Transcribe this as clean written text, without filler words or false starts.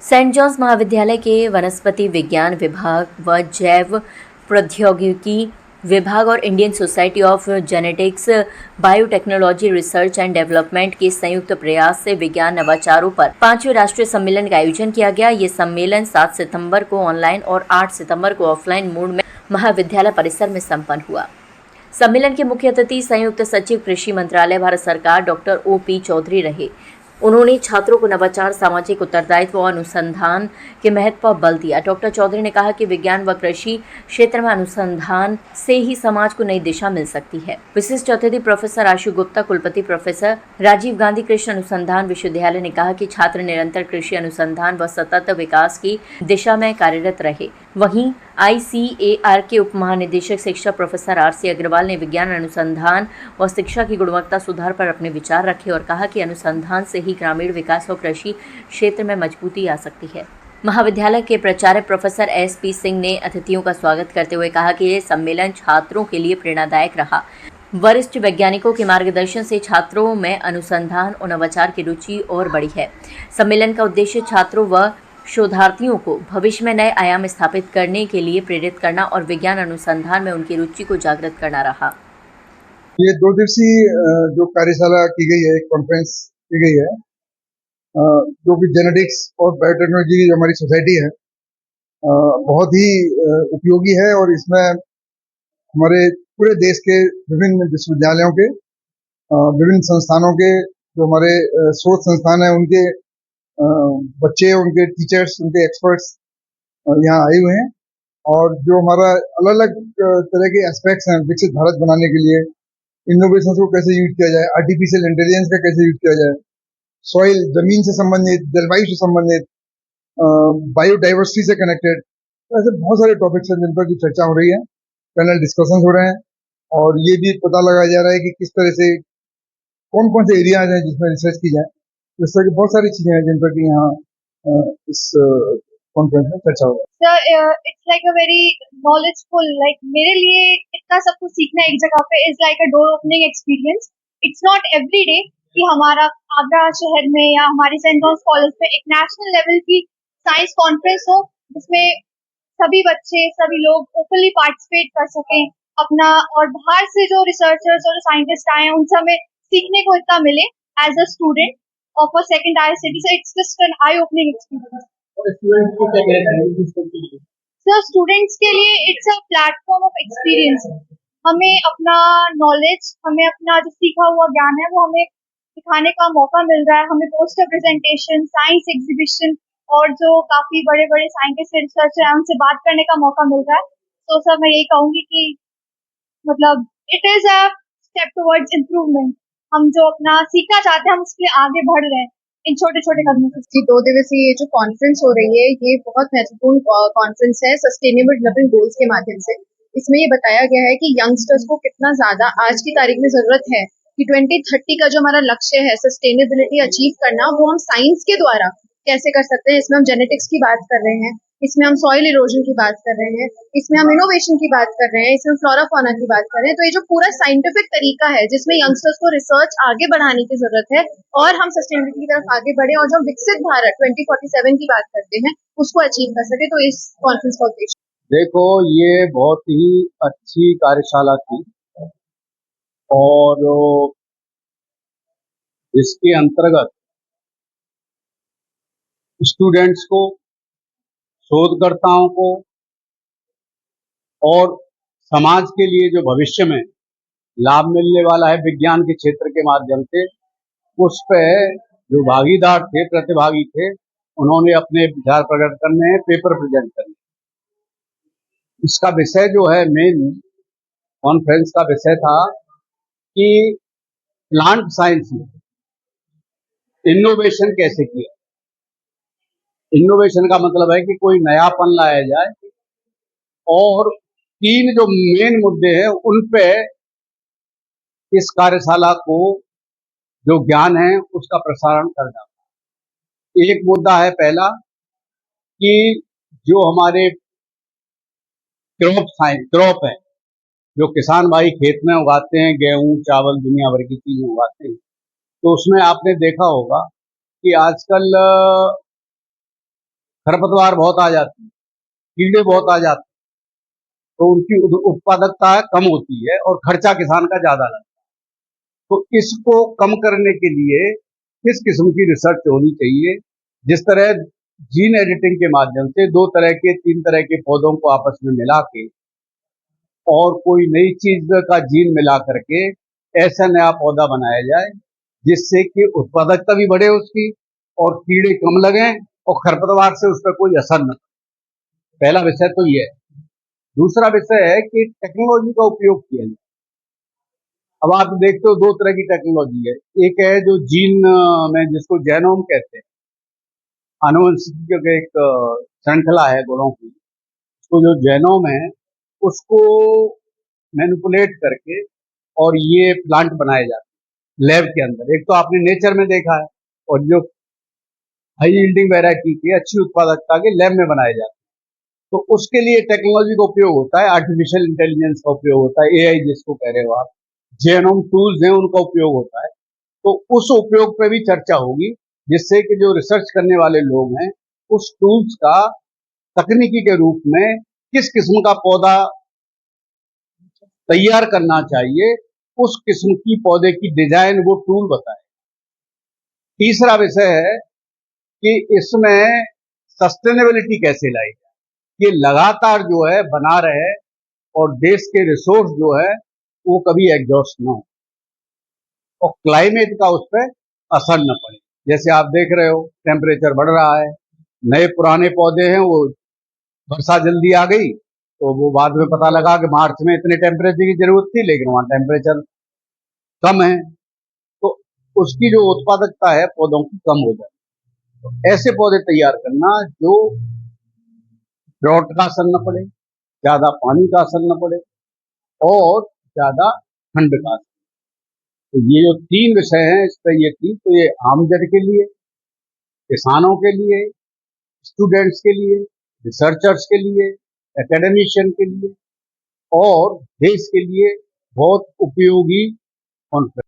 Saint Johns महाविद्यालय के वनस्पति विज्ञान विभाग व जैव प्रौद्योगिकी विभाग और Indian society of genetics biotechnology research and development के संयुक्त प्रयास से विज्ञान नवाचारों पर 5वें राष्ट्रीय सम्मेलन का आयोजन किया गया। ये सम्मेलन 7 सितंबर को ऑनलाइन और 8 सितंबर को ऑफलाइन मोड में महाविद्यालय परिसर में संपन्न हुआ। सम्मेलन के मुख्य अतिथि संयुक्त सचिव कृषि मंत्रालय भारत सरकार डॉक्टर O.P. चौधरी रहे। उन्होंने छात्रों को नवाचार, सामाजिक उत्तरदायित्व और अनुसंधान के महत्व पर बल दिया। डॉक्टर चौधरी ने कहा कि विज्ञान व कृषि क्षेत्र में अनुसंधान से ही समाज को नई दिशा मिल सकती है। विशिष्ट अतिथि प्रोफेसर आशु गुप्ता, कुलपति प्रोफेसर राजीव गांधी कृषि अनुसंधान विश्वविद्यालय ने कहा कि छात्र निरंतर कृषि अनुसंधान व सतत विकास की दिशा में कार्यरत रहे। वहीं ICAR के उप महानिदेशक शिक्षा प्रोफेसर R.C. अग्रवाल ने विज्ञान अनुसंधान व शिक्षा की गुणवत्ता सुधार पर अपने विचार रखे और कहा कि अनुसंधान से ही ग्रामीण विकास और कृषि क्षेत्र में मजबूती आ सकती है। महाविद्यालय के प्राचार्य प्रोफेसर S.P. सिंह ने अतिथियों का स्वागत करते हुए कहा कि ये सम्मेलन छात्रों के लिए प्रेरणादायक रहा। वरिष्ठ वैज्ञानिकों के मार्गदर्शन से छात्रों में अनुसंधान और नवाचार की रुचि और बढ़ी है। सम्मेलन का उद्देश्य छात्रों व शोधार्थियों को भविष्य में नए आयाम स्थापित करने के लिए प्रेरित करना और विज्ञान अनुसंधान में उनकी रुचि को जागृत करना रहा। ये 2 दिवसीय जो कार्यशाला की गई है, एक कॉन्फ्रेंस की गई है, जो कि जेनेटिक्स और बायोटेक्नोलॉजी की जो हमारी सोसाइटी है, बहुत ही उपयोगी है और इसमें हमारे पूरे देश के विभिन्न विश्वविद्यालयों के विभिन्न संस्थानों के जो हमारे शोध संस्थान है उनके बच्चे, उनके टीचर्स, उनके एक्सपर्ट्स यहाँ आए हुए हैं और जो हमारा अलग-अलग तरह के एस्पेक्ट्स हैं विकसित भारत बनाने के लिए, इनोवेशंस को कैसे यूज किया जाए, आर्टिफिशियल इंटेलिजेंस का कैसे यूज किया जाए, सॉइल जमीन से संबंधित, जलवायु से संबंधित, बायोडाइवर्सिटी से कनेक्टेड, तो ऐसे बहुत सारे टॉपिक्स हैं जिन पर की चर्चा हो रही है, पैनल डिस्कशंस हो रहे हैं और ये भी पता लगाया जा रहा है कि किस तरह से कौन कौन से एरियाज हैं जिसमें रिसर्च की जाए। इस तरह की बहुत सारी चीजें हैं जिन पर कि यहाँ इस कॉन्फ्रेंस में चर्चा होगा। Sir, it's like a very knowledgeful, like मेरे लिए इतना सब कुछ सीखना एक जगह पे is like a door opening experience. It's not every day कि हमारा आगरा शहर में या हमारे सेंट जॉन्स कॉलेज में एक नेशनल लेवल की साइंस कॉन्फ्रेंस हो जिसमें सभी बच्चे, सभी लोग ओपनली पार्टिसिपेट कर सकें अपना, और बाहर से जो रिसर्चर्स और साइंटिस्ट आए हैं उनसे हमें सीखने को इतना मिले as a student of a second higher study. So it's just an eye opening experience. Sir, students के लिए it's a platform of experience. हमें अपना नॉलेज, हमें अपना जो सीखा हुआ ज्ञान है वो हमें सिखाने का मौका मिल रहा है। हमें पोस्टर प्रेजेंटेशन, साइंस एग्जीबिशन और जो काफी बड़े बड़े साइंटिस्ट रिसर्चर हैं उनसे बात करने का मौका मिल रहा है। तो सर मैं यही कहूंगी कि मतलब it is a step towards improvement. हम जो अपना सीखना चाहते हैं हम उसके लिए आगे बढ़ रहे हैं इन छोटे छोटे कदमों से। 2 दिवसीय ये जो कॉन्फ्रेंस हो रही है ये बहुत महत्वपूर्ण कॉन्फ्रेंस है सस्टेनेबल डेवलपमेंट गोल्स के माध्यम से। इसमें ये बताया गया है कि यंगस्टर्स को कितना ज्यादा आज की तारीख में जरूरत है कि 2030 का जो हमारा लक्ष्य है सस्टेनेबिलिटी अचीव करना, वो हम साइंस के द्वारा कैसे कर सकते हैं। इसमें हम जेनेटिक्स की बात कर रहे हैं, इसमें हम सॉइल इरोजन की बात कर रहे हैं, इसमें हम इनोवेशन की बात कर रहे हैं, इसमें फ्लोरा फौना की बात कर रहे हैं। तो ये जो पूरा साइंटिफिक तरीका है जिसमें यंगस्टर्स को रिसर्च आगे बढ़ाने की जरूरत है और हम सस्टेनेबिलिटी की तरफ आगे बढ़े और जो विकसित भारत 2047 की बात करते हैं उसको अचीव कर सके, तो इस कॉन्फ्रेंस का उद्देश्य। देखो, ये बहुत ही अच्छी कार्यशाला थी और इसके अंतर्गत स्टूडेंट्स को, शोधकर्ताओं को और समाज के लिए जो भविष्य में लाभ मिलने वाला है विज्ञान के क्षेत्र के माध्यम से, उस पे जो भागीदार थे, प्रतिभागी थे, उन्होंने अपने विचार प्रकट करने हैं, पेपर प्रेजेंट करने। इसका विषय जो है, मेन कॉन्फ्रेंस का विषय था कि प्लांट साइंस में इनोवेशन कैसे किया। इनोवेशन का मतलब है कि कोई नयापन लाया जाए और 3 जो मेन मुद्दे हैं उन पे इस कार्यशाला को जो ज्ञान है उसका प्रसारण करना। एक मुद्दा है पहला कि जो हमारे क्रॉप है, जो किसान भाई खेत में उगाते हैं, गेहूं, चावल, दुनिया भर की चीजें उगाते हैं, तो उसमें आपने देखा होगा कि आजकल खरपतवार बहुत आ जाती है, कीड़े बहुत आ जाते हैं, तो उनकी उत्पादकता कम होती है और खर्चा किसान का ज्यादा लगता है। तो इसको कम करने के लिए किस किस्म की रिसर्च होनी चाहिए, जिस तरह जीन एडिटिंग के माध्यम से 3 तरह के पौधों को आपस में मिला के और कोई नई चीज का जीन मिला करके ऐसा नया पौधा बनाया जाए जिससे कि उत्पादकता भी बढ़े उसकी और कीड़े कम लगे और खरपतवार से उस पर कोई असर न पड़े। पहला विषय तो ये है। दूसरा विषय है कि टेक्नोलॉजी का उपयोग किया जाए। अब आप देखते हो 2 तरह की टेक्नोलॉजी है। एक है जो जीन में जिसको जेनोम कहते हैं, आनुवंशिकी का एक श्रृंखला है गुणों की। तो जो जेनोम है उसको मैनिपुलेट करके और ये प्लांट बनाए जाते हैं लैब के अंदर। एक तो आपने नेचर में देखा है, और जो हाई यील्डिंग वैरायटी की अच्छी उत्पादकता के लैब में बनाए जाते हैं। तो उसके लिए टेक्नोलॉजी का उपयोग होता है, आर्टिफिशियल इंटेलिजेंस का उपयोग होता है, एआई जिसको कह रहे हो आप, जेनोम टूल्स हैं उनका उपयोग होता है। तो उस उपयोग पे भी चर्चा होगी, जिससे कि जो रिसर्च करने वाले लोग हैं उस टूल्स का तकनीकी के रूप में किस किस्म का पौधा तैयार करना चाहिए, उस किस्म की पौधे की डिजाइन वो टूल बताए। तीसरा विषय है कि इसमें सस्टेनेबिलिटी कैसे लाई जाए, ये लगातार जो है बना रहे और देश के रिसोर्स जो है वो कभी एग्जॉस्ट ना हो और क्लाइमेट का उस पर असर न पड़े। जैसे आप देख रहे हो टेम्परेचर बढ़ रहा है, नए पुराने पौधे हैं वो वर्षा जल्दी आ गई तो वो बाद में पता लगा कि मार्च में इतने टेम्परेचर की जरूरत थी लेकिन वहां टेम्परेचर कम है, तो उसकी जो उत्पादकता है पौधों की कम हो जाए। तो ऐसे पौधे तैयार करना जो ड्रॉट का असर न पड़े, ज्यादा पानी का असर न पड़े और ज्यादा ठंड का असर। तो ये जो 3 विषय हैं इस पर ये 3, तो ये आमजन के लिए, किसानों के लिए, स्टूडेंट्स के लिए, रिसर्चर्स के लिए, एकेडमिशियन के लिए और देश के लिए बहुत उपयोगी कॉन्फ्रेंस।